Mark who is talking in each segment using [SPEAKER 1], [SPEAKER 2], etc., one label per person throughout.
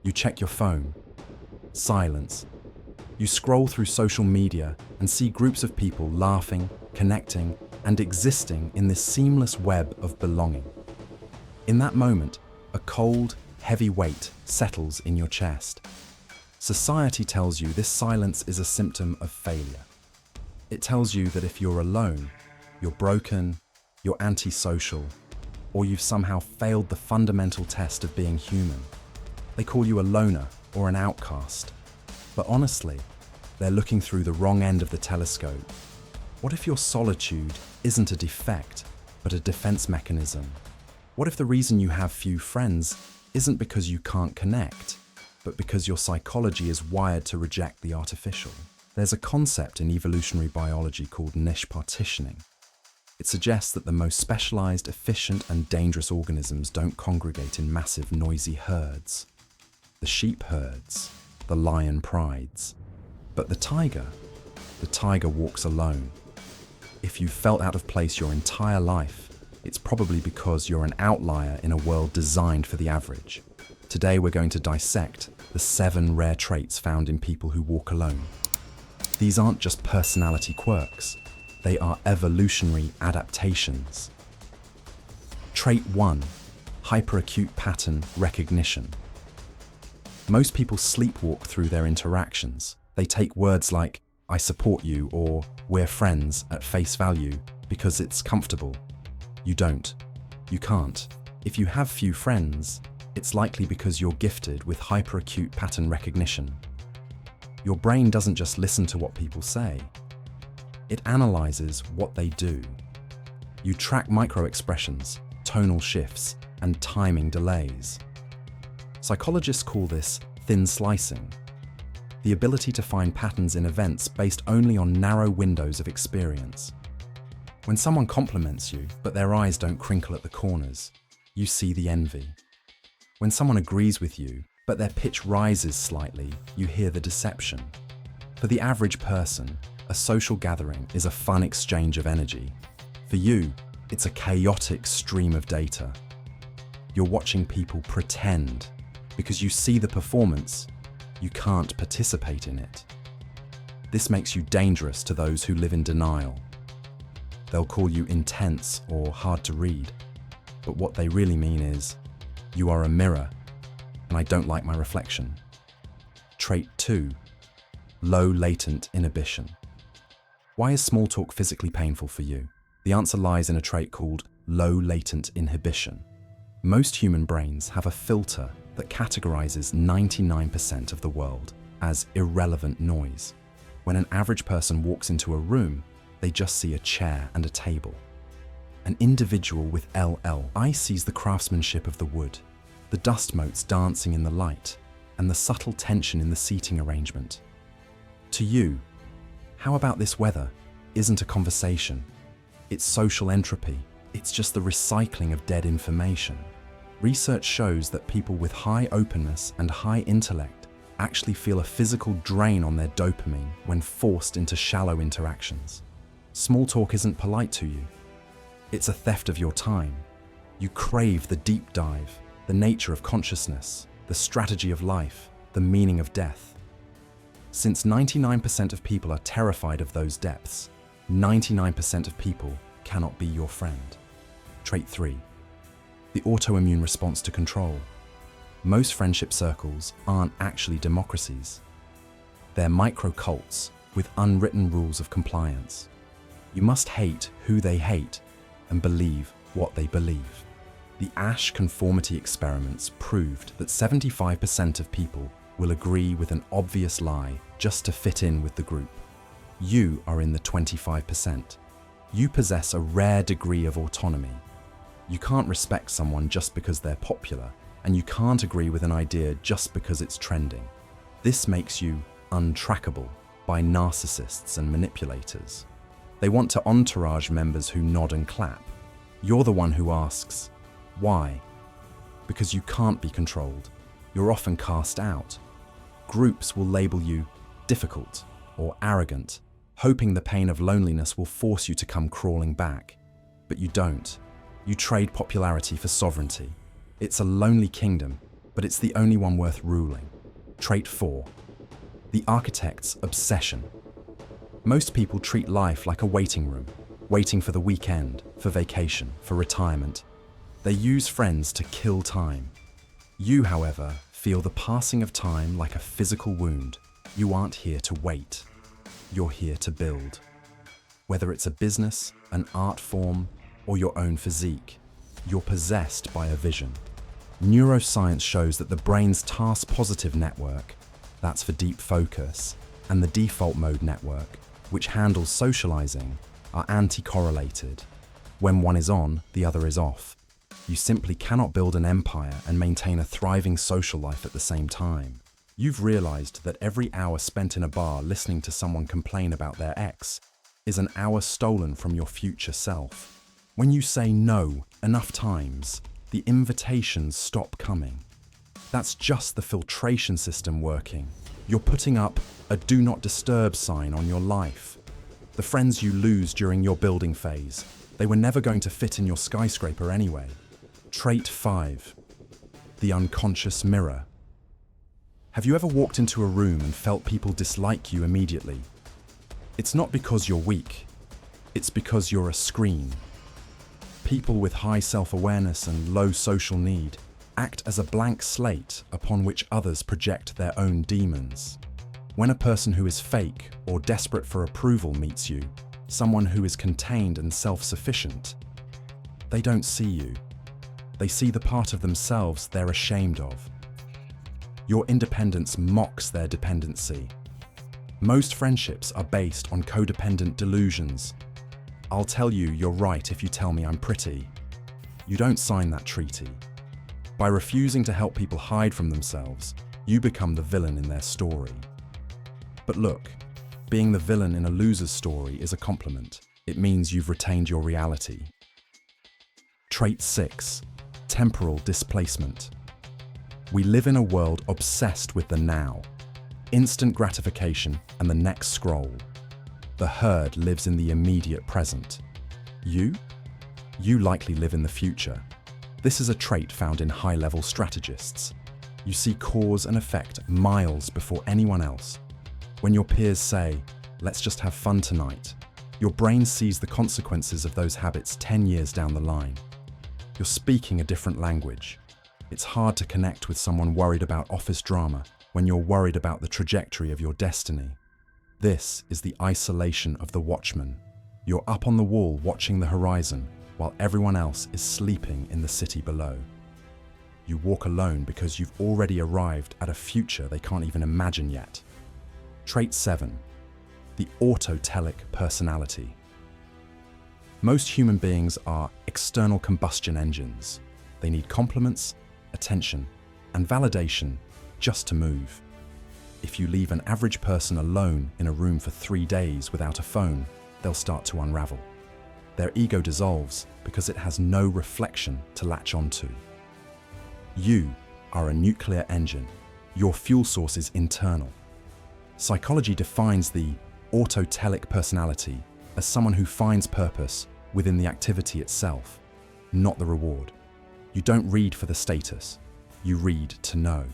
[SPEAKER 1] You check your phone. Silence. You scroll through social media and see groups of people laughing, connecting, and existing in this seamless web of belonging. In that moment, a cold, heavy weight settles in your chest. Society tells you this silence is a symptom of failure. It tells you that if you're alone, you're broken, you're antisocial, or you've somehow failed the fundamental test of being human. They call you a loner or an outcast. But honestly, they're looking through the wrong end of the telescope. What if your solitude isn't a defect, but a defense mechanism? What if the reason you have few friends isn't because you can't connect, but because your psychology is wired to reject the artificial? There's a concept in evolutionary biology called niche partitioning. It suggests that the most specialized, efficient, and dangerous organisms don't congregate in massive, noisy herds. The sheep herds, the lion prides. But the tiger walks alone. If you've felt out of place your entire life, it's probably because you're an outlier in a world designed for the average. Today we're going to dissect the 7 rare traits found in people who walk alone. These aren't just personality quirks, they are evolutionary adaptations. Trait 1, hyperacute pattern recognition. Most people sleepwalk through their interactions. They take words like, "I support you," or "we're friends" at face value because it's comfortable. You don't. You can't. If you have few friends, it's likely because you're gifted with hyperacute pattern recognition. Your brain doesn't just listen to what people say. It analyzes what they do. You track micro-expressions, tonal shifts, and timing delays. Psychologists call this thin slicing, the ability to find patterns in events based only on narrow windows of experience. When someone compliments you, but their eyes don't crinkle at the corners, you see the envy. When someone agrees with you, but their pitch rises slightly, you hear the deception. For the average person, a social gathering is a fun exchange of energy. For you, it's a chaotic stream of data. You're watching people pretend. Because you see the performance, you can't participate in it. This makes you dangerous to those who live in denial. They'll call you intense or hard to read, but what they really mean is, you are a mirror, and I don't like my reflection. Trait 2, low latent inhibition. Why is small talk physically painful for you? The answer lies in a trait called low latent inhibition. Most human brains have a filter that categorizes 99% of the world as irrelevant noise. When an average person walks into a room, they just see a chair and a table. An individual with LL sees the craftsmanship of the wood, the dust motes dancing in the light, and the subtle tension in the seating arrangement. To you, how about this weather isn't a conversation? It's social entropy. It's just the recycling of dead information. Research shows that people with high openness and high intellect actually feel a physical drain on their dopamine when forced into shallow interactions. Small talk isn't polite to you. It's a theft of your time. You crave the deep dive, the nature of consciousness, the strategy of life, the meaning of death. Since 99% of people are terrified of those depths, 99% of people cannot be your friend. Trait 3. The autoimmune response to control. Most friendship circles aren't actually democracies. They're micro-cults with unwritten rules of compliance. You must hate who they hate and believe what they believe. The Ash conformity experiments proved that 75% of people will agree with an obvious lie just to fit in with the group. You are in the 25%. You possess a rare degree of autonomy. You can't respect someone just because they're popular, and you can't agree with an idea just because it's trending. This makes you untrackable by narcissists and manipulators. They want to entourage members who nod and clap. You're the one who asks, why? Because you can't be controlled. You're often cast out. Groups will label you difficult or arrogant, hoping the pain of loneliness will force you to come crawling back. But you don't. You trade popularity for sovereignty. It's a lonely kingdom, but it's the only one worth ruling. Trait 4. The architect's obsession. Most people treat life like a waiting room, waiting for the weekend, for vacation, for retirement. They use friends to kill time. You, however, feel the passing of time like a physical wound. You aren't here to wait. You're here to build. Whether it's a business, an art form, or your own physique, you're possessed by a vision. Neuroscience shows that the brain's task-positive network, that's for deep focus, and the default mode network, which handles socializing, are anti-correlated. When one is on, the other is off. You simply cannot build an empire and maintain a thriving social life at the same time. You've realized that every hour spent in a bar listening to someone complain about their ex is an hour stolen from your future self. When you say no enough times, the invitations stop coming. That's just the filtration system working. You're putting up a do not disturb sign on your life. The friends you lose during your building phase, they were never going to fit in your skyscraper anyway. Trait 5. The unconscious mirror. Have you ever walked into a room and felt people dislike you immediately? It's not because you're weak. It's because you're a screen. People with high self-awareness and low social need act as a blank slate upon which others project their own demons. When a person who is fake or desperate for approval meets you, someone who is contained and self-sufficient, they don't see you. They see the part of themselves they're ashamed of. Your independence mocks their dependency. Most friendships are based on codependent delusions. I'll tell you you're right if you tell me I'm pretty. You don't sign that treaty. By refusing to help people hide from themselves, you become the villain in their story. But look, being the villain in a loser's story is a compliment. It means you've retained your reality. Trait 6. Temporal displacement. We live in a world obsessed with the now, instant gratification and the next scroll. The herd lives in the immediate present. You likely live in the future. This is a trait found in high-level strategists. You see cause and effect miles before anyone else. When your peers say, "Let's just have fun tonight," your brain sees the consequences of those habits 10 years down the line. You're speaking a different language. It's hard to connect with someone worried about office drama when you're worried about the trajectory of your destiny. This is the isolation of the watchman. You're up on the wall watching the horizon while everyone else is sleeping in the city below. You walk alone because you've already arrived at a future they can't even imagine yet. Trait 7. The autotelic personality. Most human beings are external combustion engines. They need compliments, attention, and validation just to move. If you leave an average person alone in a room for 3 days without a phone, they'll start to unravel. Their ego dissolves because it has no reflection to latch onto. You are a nuclear engine. Your fuel source is internal. Psychology defines the autotelic personality as someone who finds purpose within the activity itself, not the reward. You don't read for the status. You read to know.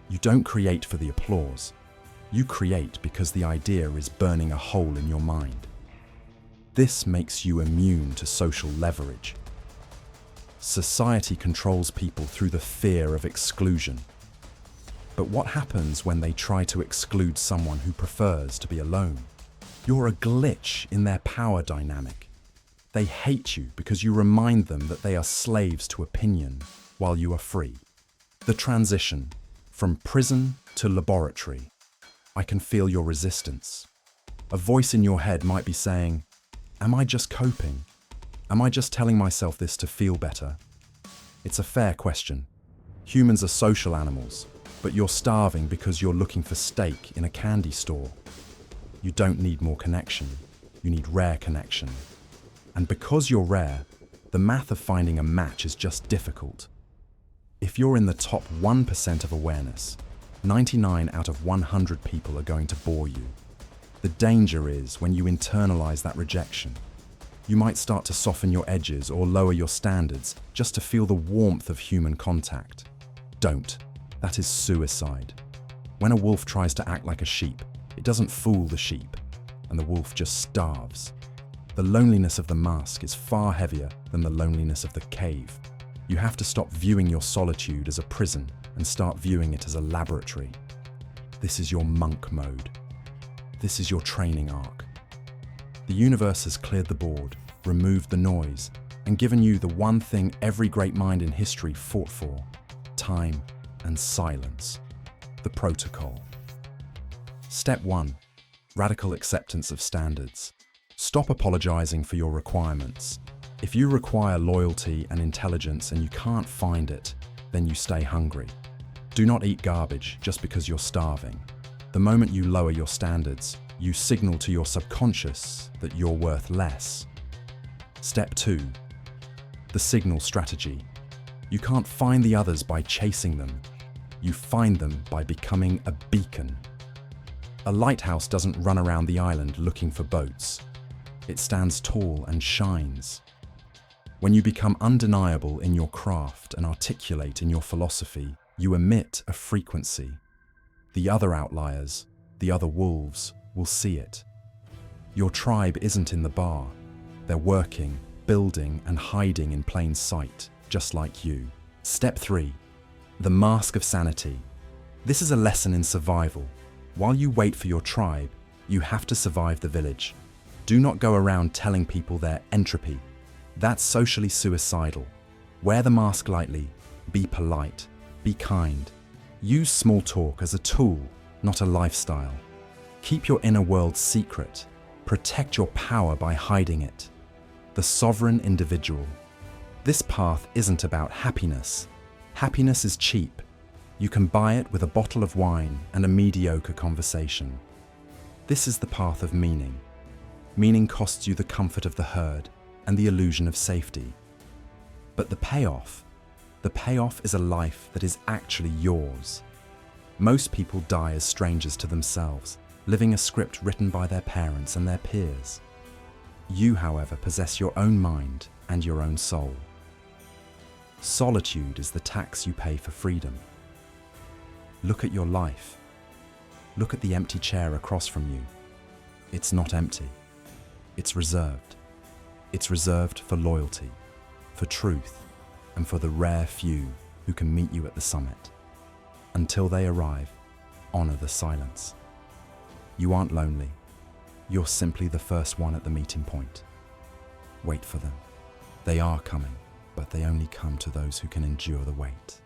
[SPEAKER 1] You don't create for the applause. You create because the idea is burning a hole in your mind. This makes you immune to social leverage. Society controls people through the fear of exclusion. But what happens when they try to exclude someone who prefers to be alone? You're a glitch in their power dynamic. They hate you because you remind them that they are slaves to opinion while you are free. The transition from prison to laboratory. I can feel your resistance. A voice in your head might be saying, "Am I just coping? Am I just telling myself this to feel better?" It's a fair question. Humans are social animals, but you're starving because you're looking for steak in a candy store. You don't need more connection. You need rare connection. And because you're rare, the math of finding a match is just difficult. If you're in the top 1% of awareness, 99 out of 100 people are going to bore you. The danger is when you internalize that rejection. You might start to soften your edges or lower your standards just to feel the warmth of human contact. Don't. That is suicide. When a wolf tries to act like a sheep, it doesn't fool the sheep, and the wolf just starves. The loneliness of the mask is far heavier than the loneliness of the cave. You have to stop viewing your solitude as a prison and start viewing it as a laboratory. This is your monk mode. This is your training arc. The universe has cleared the board, removed the noise, and given you the one thing every great mind in history fought for: time and silence. The protocol. Step 1. Radical acceptance of standards. Stop apologizing for your requirements. If you require loyalty and intelligence and you can't find it, then you stay hungry. Do not eat garbage just because you're starving. The moment you lower your standards, you signal to your subconscious that you're worth less. Step 2. The signal strategy. You can't find the others by chasing them. You find them by becoming a beacon. A lighthouse doesn't run around the island looking for boats. It stands tall and shines. When you become undeniable in your craft and articulate in your philosophy, you emit a frequency. The other outliers, the other wolves, will see it. Your tribe isn't in the bar. They're working, building, and hiding in plain sight, just like you. Step 3. The mask of sanity. This is a lesson in survival. While you wait for your tribe, you have to survive the village. Do not go around telling people their entropy. That's socially suicidal. Wear the mask lightly. Be polite. Be kind. Use small talk as a tool, not a lifestyle. Keep your inner world secret. Protect your power by hiding it. The sovereign individual. This path isn't about happiness. Happiness is cheap. You can buy it with a bottle of wine and a mediocre conversation. This is the path of meaning. Meaning costs you the comfort of the herd and the illusion of safety. But the payoff is a life that is actually yours. Most people die as strangers to themselves, living a script written by their parents and their peers. You, however, possess your own mind and your own soul. Solitude is the tax you pay for freedom. Look at your life. Look at the empty chair across from you. It's not empty. It's reserved. It's reserved for loyalty, for truth, and for the rare few who can meet you at the summit. Until they arrive, honor the silence. You aren't lonely. You're simply the first one at the meeting point. Wait for them. They are coming, but they only come to those who can endure the wait.